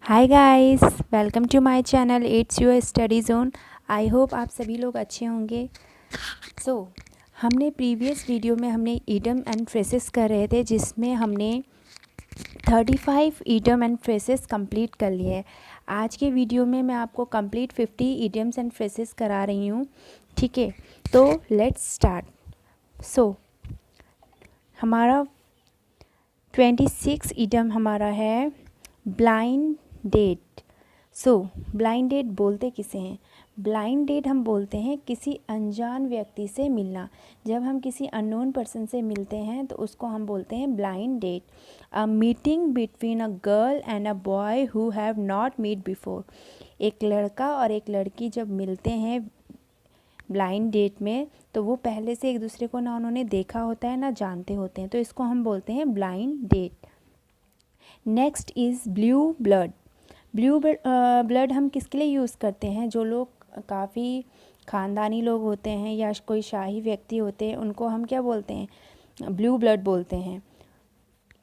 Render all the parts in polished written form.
Hi guys, welcome to my channel it's your study zone. I hope आप सभी लोग अच्छे होंगे। सो हमने प्रीवियस वीडियो में हमने ईडियम एंड फ्रेजेस कर रहे थे, जिसमें हमने 35 ईडियम एंड फ्रेजेस कंप्लीट कर लिए हैं। आज के वीडियो में मैं आपको कंप्लीट 50 ईडियम्स एंड फ्रेजेस करा रही हूँ। ठीक है, तो लेट्स स्टार्ट। सो हमारा 26 ईडियम हमारा है blind date. So blind date बोलते किसे हैं? ब्लाइंड डेट हम बोलते हैं किसी अनजान व्यक्ति से मिलना। जब हम किसी अननोन पर्सन से मिलते हैं तो उसको हम बोलते हैं blind date. A meeting between a girl and a boy who have not meet before. एक लड़का और एक लड़की जब मिलते हैं ब्लाइंड डेट में, तो वो पहले से एक दूसरे को ना उन्होंने देखा होता है ना जानते होते हैं, तो इसको हम बोलते हैं blind date. Next is blue blood. Blue blood हम किसके लिए यूज़ करते हैं? जो लोग काफ़ी ख़ानदानी लोग होते हैं या कोई शाही व्यक्ति होते हैं, उनको हम क्या बोलते हैं? ब्लू ब्लड बोलते हैं।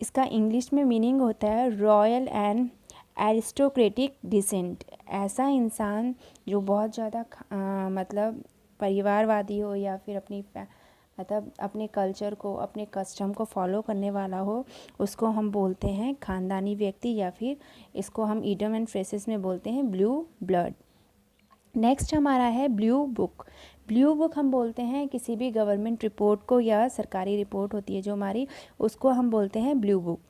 इसका इंग्लिश में मीनिंग होता है रॉयल एंड एरिस्टोक्रेटिक डिसेंट। ऐसा इंसान जो बहुत ज़्यादा मतलब परिवारवादी हो या फिर मतलब अपने कल्चर को, अपने कस्टम को फॉलो करने वाला हो, उसको हम बोलते हैं ख़ानदानी व्यक्ति, या फिर इसको हम ईडियम एंड फ्रेजेस में बोलते हैं ब्लू ब्लड। नेक्स्ट हमारा है ब्लू बुक। ब्लू बुक हम बोलते हैं किसी भी गवर्नमेंट रिपोर्ट को, या सरकारी रिपोर्ट होती है जो हमारी, उसको हम बोलते हैं ब्लू बुक।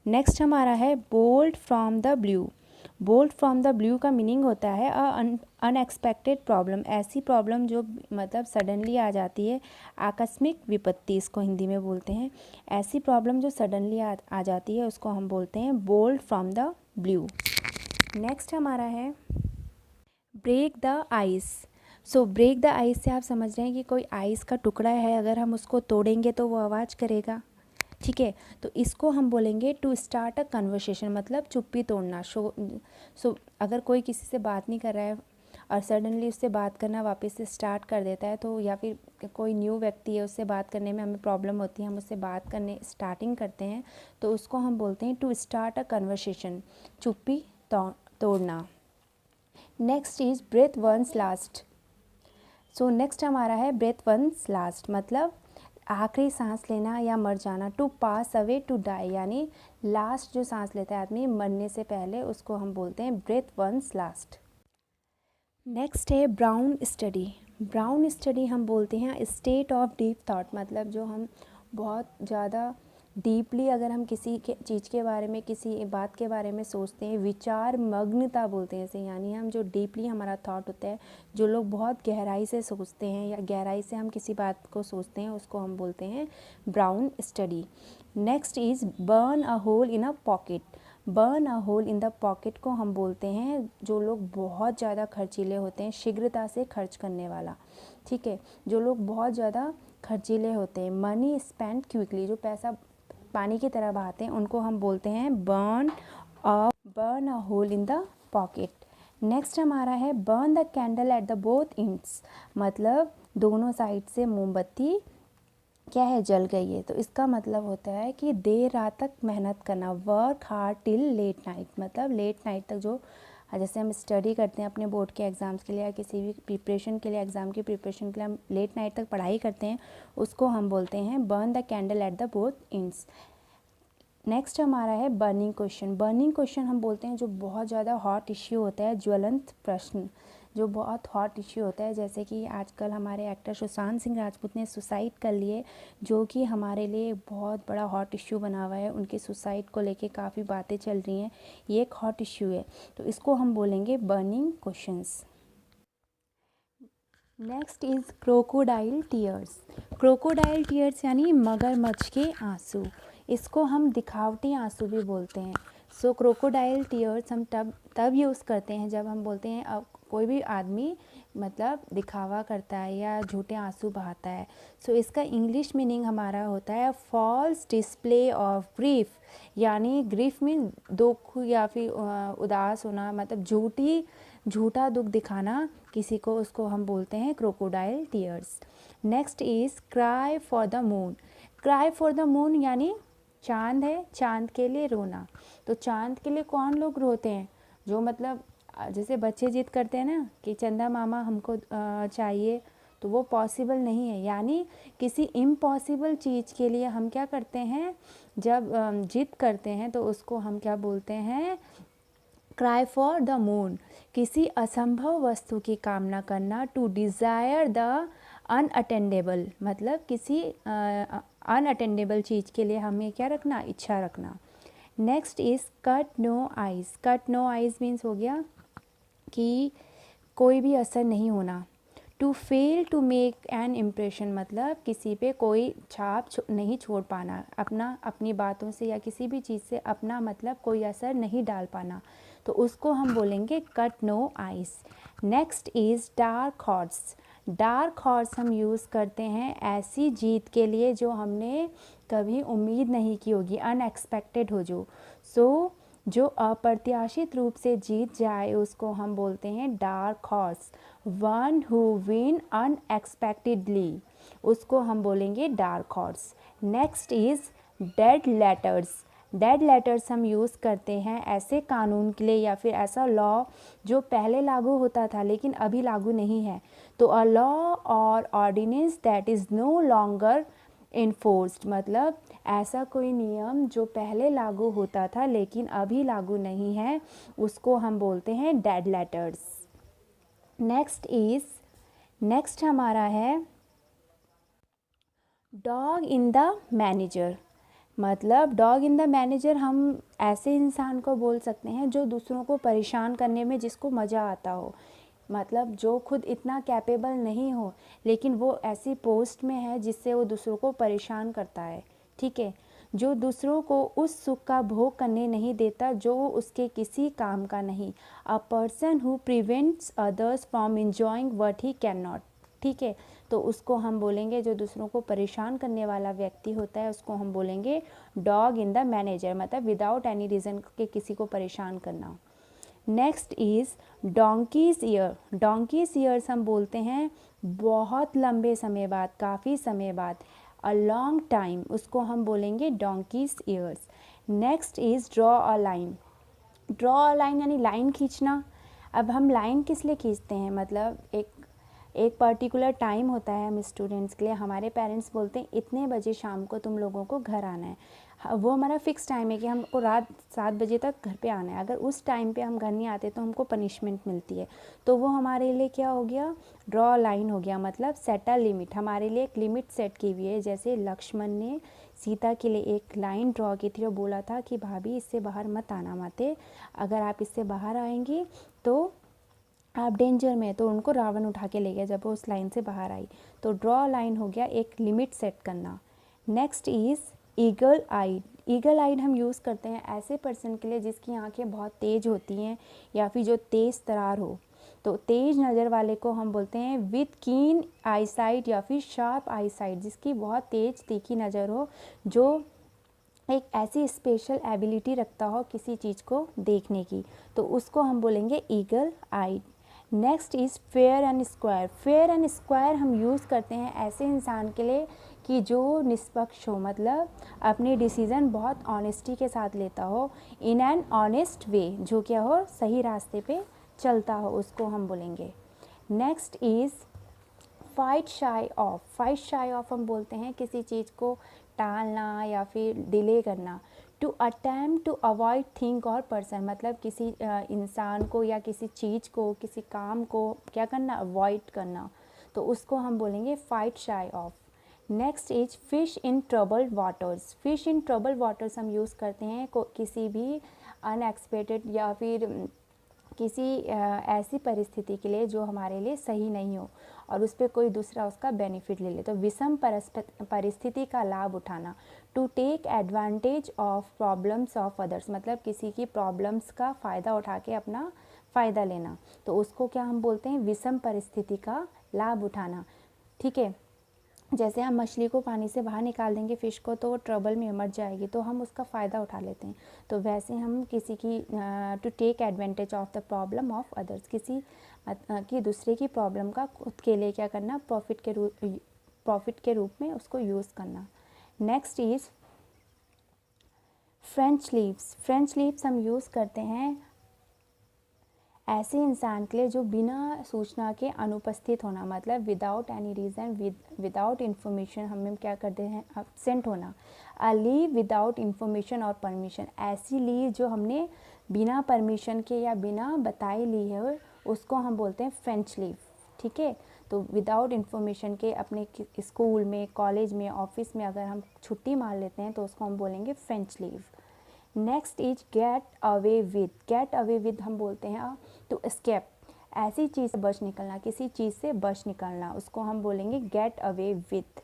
नेक्स्ट हमारा है bolt from the blue. Bolt from the blue का मीनिंग होता है अनएक्सपेक्टेड प्रॉब्लम। ऐसी प्रॉब्लम जो मतलब सडनली आ जाती है, आकस्मिक विपत्ति इसको हिंदी में बोलते हैं। ऐसी प्रॉब्लम जो सडनली आ जाती है उसको हम बोलते हैं bolt from the blue. Next हमारा है break the ice. So break the ice से आप समझ रहे हैं कि कोई आइस का टुकड़ा है, अगर हम उसको तोड़ेंगे तो वो आवाज़ करेगा। ठीक है, तो इसको हम बोलेंगे टू स्टार्ट अ कन्वर्सेशन, मतलब चुप्पी तोड़ना। सो अगर कोई किसी से बात नहीं कर रहा है और सडनली उससे बात करना वापस से स्टार्ट कर देता है, तो या फिर कोई न्यू व्यक्ति है, उससे बात करने में हमें प्रॉब्लम होती है, हम उससे बात करने स्टार्टिंग करते हैं, तो उसको हम बोलते हैं टू स्टार्ट अ कन्वर्सेशन, चुप्पी तोड़ना। Next is breath one's last. So next हमारा है ब्रेथ वंस लास्ट, मतलब आखिरी सांस लेना या मर जाना। To pass away, to die, यानी लास्ट जो सांस लेता है आदमी मरने से पहले, उसको हम बोलते हैं ब्रेथ वंस लास्ट। नेक्स्ट है ब्राउन स्टडी। ब्राउन स्टडी हम बोलते हैं स्टेट ऑफ डीप थॉट, मतलब जो हम बहुत ज़्यादा डीपली अगर हम किसी के चीज़ के बारे में, किसी बात के बारे में सोचते हैं, विचार मग्नता बोलते हैं इसे, यानी हम जो डीपली हमारा थॉट होता है, जो लोग बहुत गहराई से सोचते हैं या गहराई से हम किसी बात को सोचते हैं, उसको हम बोलते हैं brown study. Next is burn a hole in a pocket. Burn a hole in the pocket को हम बोलते हैं जो लोग बहुत ज़्यादा खर्चीले होते हैं, शीघ्रता से खर्च करने वाला। ठीक है, जो लोग बहुत ज़्यादा खर्चीले होते हैं, मनी स्पेंड क्विकली, जो पैसा पानी की तरह बहाते हैं, उनको हम बोलते हैं burn a hole in the pocket. Next हमारा है burn the candle at the both ends, मतलब दोनों साइड से मोमबत्ती क्या है, जल गई है। तो इसका मतलब होता है कि देर रात तक मेहनत करना, work hard till late night, मतलब लेट नाइट तक जो जैसे हम स्टडी करते हैं अपने बोर्ड के एग्ज़ाम्स के लिए या किसी भी प्रिपरेशन के लिए, एग्ज़ाम की प्रिपरेशन के लिए हम लेट नाइट तक पढ़ाई करते हैं, उसको हम बोलते हैं burn the candle at the both ends. Next हमारा है बर्निंग क्वेश्चन। बर्निंग क्वेश्चन हम बोलते हैं जो बहुत ज़्यादा हॉट इश्यू होता है, ज्वलंत प्रश्न, जो बहुत हॉट इश्यू होता है। जैसे कि आजकल हमारे एक्टर सुशांत सिंह राजपूत ने सुसाइड कर लिए, जो कि हमारे लिए बहुत बड़ा हॉट इश्यू बना हुआ है। उनके सुसाइड को लेके काफ़ी बातें चल रही हैं, ये एक हॉट इश्यू है, तो इसको हम बोलेंगे burning questions. Next is crocodile tears. Crocodile tears यानी मगरमच्छ के आंसू, इसको हम दिखावटी आंसू भी बोलते हैं। सो क्रोकोडाइल टीयर्स हम तब यूज़ करते हैं जब हम बोलते हैं अब कोई भी आदमी मतलब दिखावा करता है या झूठे आंसू बहाता है। सो इसका इंग्लिश मीनिंग हमारा होता है फॉल्स डिस्प्ले ऑफ ग्रीफ, यानी ग्रीफ मीन दुख या फिर उदास होना, मतलब झूठा दुख दिखाना किसी को, उसको हम बोलते हैं crocodile tears. Next is cry for the moon. Cry for the moon यानी चांद है, चांद के लिए रोना। तो चांद के लिए कौन लोग रोते हैं? जो मतलब जैसे बच्चे जिद करते हैं ना कि चंदा मामा हमको चाहिए, तो वो पॉसिबल नहीं है। यानी किसी इम्पॉसिबल चीज़ के लिए हम क्या करते हैं, जब जिद करते हैं तो उसको हम क्या बोलते हैं, क्राई फॉर द मून। किसी असंभव वस्तु की कामना करना, टू डिज़ायर द अनअटेंडेबल, मतलब किसी अनअटेंडेबल चीज़ के लिए हमें क्या रखना, इच्छा रखना। Next is cut no ice. Cut no ice means हो गया कि कोई भी असर नहीं होना। To fail to make an impression, मतलब किसी पे कोई छाप नहीं छोड़ पाना, अपनी बातों से या किसी भी चीज़ से अपना मतलब कोई असर नहीं डाल पाना, तो उसको हम बोलेंगे cut no ice. Next is dark horse. Dark horse हम यूज़ करते हैं ऐसी जीत के लिए जो हमने कभी उम्मीद नहीं की होगी, अनएक्सपेक्टेड हो जो अप्रत्याशित रूप से जीत जाए, उसको हम बोलते हैं dark horse. One who win unexpectedly, उसको हम बोलेंगे dark horse. Next is dead letters. Dead letters हम यूज़ करते हैं ऐसे कानून के लिए या फिर ऐसा लॉ जो पहले लागू होता था लेकिन अभी लागू नहीं है। तो अ लॉ और ordinance that is no longer enforced, मतलब ऐसा कोई नियम जो पहले लागू होता था लेकिन अभी लागू नहीं है, उसको हम बोलते हैं डेड लेटर्स। नेक्स्ट हमारा है डॉग इन द मैनेजर। मतलब डॉग इन द मैनेजर हम ऐसे इंसान को बोल सकते हैं जो दूसरों को परेशान करने में जिसको मज़ा आता हो, मतलब जो खुद इतना कैपेबल नहीं हो लेकिन वो ऐसी पोस्ट में है जिससे वो दूसरों को परेशान करता है, ठीक है, जो दूसरों को उस सुख का भोग करने नहीं देता जो उसके किसी काम का नहीं। A person who prevents others from enjoying what he can not, ठीक है, तो उसको हम बोलेंगे, जो दूसरों को परेशान करने वाला व्यक्ति होता है उसको हम बोलेंगे डॉग इन द मैनेजर, मतलब विदाउट एनी रीज़न के किसी को परेशान करना। Next is donkey's year. Donkey's years हम बोलते हैं बहुत लंबे समय बाद, काफ़ी समय बाद, अ लॉन्ग टाइम, उसको हम बोलेंगे donkey's years. Next is draw a line. Draw a line यानी लाइन खींचना। अब हम लाइन किस लिए खींचते हैं, मतलब एक पर्टिकुलर टाइम होता है हम स्टूडेंट्स के लिए, हमारे पेरेंट्स बोलते हैं इतने बजे शाम को तुम लोगों को घर आना है, वो हमारा फिक्स टाइम है कि हमको रात 7 बजे तक घर पे आना है। अगर उस टाइम पे हम घर नहीं आते तो हमको पनिशमेंट मिलती है, तो वो हमारे लिए क्या हो गया, ड्रॉ लाइन हो गया, मतलब सेट अ लिमिट, हमारे लिए एक लिमिट सेट की हुई है। जैसे लक्ष्मण ने सीता के लिए एक लाइन ड्रॉ की थी और बोला था कि भाभी इससे बाहर मत आना माते, अगर आप इससे बाहर आएंगी तो आप डेंजर में, तो उनको रावण उठा के ले गया जब वो उस लाइन से बाहर आई। तो ड्रॉ लाइन हो गया एक लिमिट सेट करना। Next is eagle eyed. Eagle eyed हम यूज़ करते हैं ऐसे पर्सन के लिए जिसकी आंखें बहुत तेज़ होती हैं या फिर जो तेज़ तरार हो, तो तेज़ नज़र वाले को हम बोलते हैं विथ कीन आई साइट या फिर शार्प आई साइट, जिसकी बहुत तेज़ तीखी नज़र हो, जो एक ऐसी स्पेशल एबिलिटी रखता हो किसी चीज़ को देखने की, तो उसको हम बोलेंगे eagle eyed. Next is fair and square. Fair and square हम यूज़ करते हैं ऐसे इंसान के लिए कि जो निष्पक्ष हो, मतलब अपने डिसीज़न बहुत ऑनेस्टी के साथ लेता हो, इन एन ऑनेस्ट वे, जो क्या हो सही रास्ते पे चलता हो, उसको हम बोलेंगे। नेक्स्ट इज़ फाइट शाई ऑफ। फाइट शाई ऑफ हम बोलते हैं किसी चीज़ को टालना या फिर डिले करना। To attempt to avoid thing और पर्सन, मतलब किसी इंसान को या किसी चीज़ को, किसी काम को क्या करना, अवॉइड करना, तो उसको हम बोलेंगे फाइट शाई of. Next is fish in troubled waters. Fish in troubled waters हम यूज़ करते हैं किसी भी अनएक्सपेक्टेड या फिर किसी ऐसी परिस्थिति के लिए जो हमारे लिए सही नहीं हो और उस पर कोई दूसरा उसका बेनिफिट ले ले, तो विषम परिस्थिति का लाभ उठाना। To take advantage of problems of others, मतलब किसी की प्रॉब्लम्स का फ़ायदा उठा के अपना फ़ायदा लेना, तो उसको क्या हम बोलते हैं, विषम परिस्थिति का लाभ उठाना, ठीक है। जैसे हम मछली को पानी से बाहर निकाल देंगे फिश को, तो वो ट्रबल में मर जाएगी, तो हम उसका फ़ायदा उठा लेते हैं, तो वैसे हम किसी की to take advantage of the problem of others, किसी की दूसरे की प्रॉब्लम का खुद के लिए क्या करना, प्रॉफिट के रूप में उसको यूज़ करना। Next is French leaves. French leaves हम यूज़ करते हैं ऐसे इंसान के लिए जो बिना सूचना के अनुपस्थित होना, मतलब without any reason, without information, हमें क्या करते हैं, एब्सेंट होना। अ लीव विदाउट इन्फॉर्मेशन और परमिशन, ऐसी लीव जो हमने बिना परमिशन के या बिना बताए ली है उसको हम बोलते हैं फ्रेंच लीव। ठीक है, तो विदाउट इन्फॉर्मेशन के अपने स्कूल में, कॉलेज में, ऑफिस में अगर हम छुट्टी मार लेते हैं तो उसको हम बोलेंगे French leave. Next is get away with. Gate away with हम बोलते हैं टू एस्केप, ऐसी चीज़ से बच निकलना, किसी चीज़ से बच निकलना, उसको हम बोलेंगे get away with.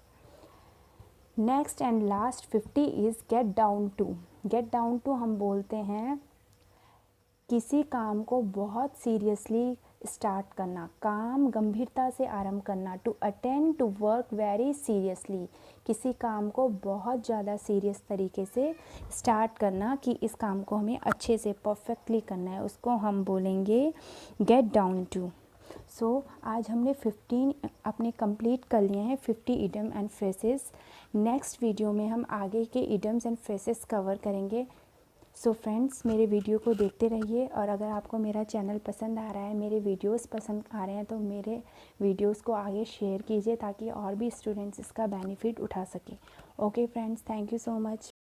Next and last 50 is get down to. Get down to हम बोलते हैं किसी काम को बहुत सीरियसली स्टार्ट करना, काम गंभीरता से आरंभ करना। To attend to work very seriously, किसी काम को बहुत ज़्यादा सीरियस तरीके से स्टार्ट करना कि इस काम को हमें अच्छे से परफेक्टली करना है, उसको हम बोलेंगे गेट डाउन टू। सो आज हमने 15 अपने कंप्लीट कर लिए हैं, 50 idiom and phrases. Next video में हम आगे के इडियम्स एंड फ्रेजेस कवर करेंगे। सो फ्रेंड्स, मेरे वीडियो को देखते रहिए, और अगर आपको मेरा चैनल पसंद आ रहा है, मेरे वीडियोस पसंद आ रहे हैं, तो मेरे वीडियोस को आगे शेयर कीजिए ताकि और भी स्टूडेंट्स इसका बेनिफिट उठा सकें। Okay friends, thank you so much.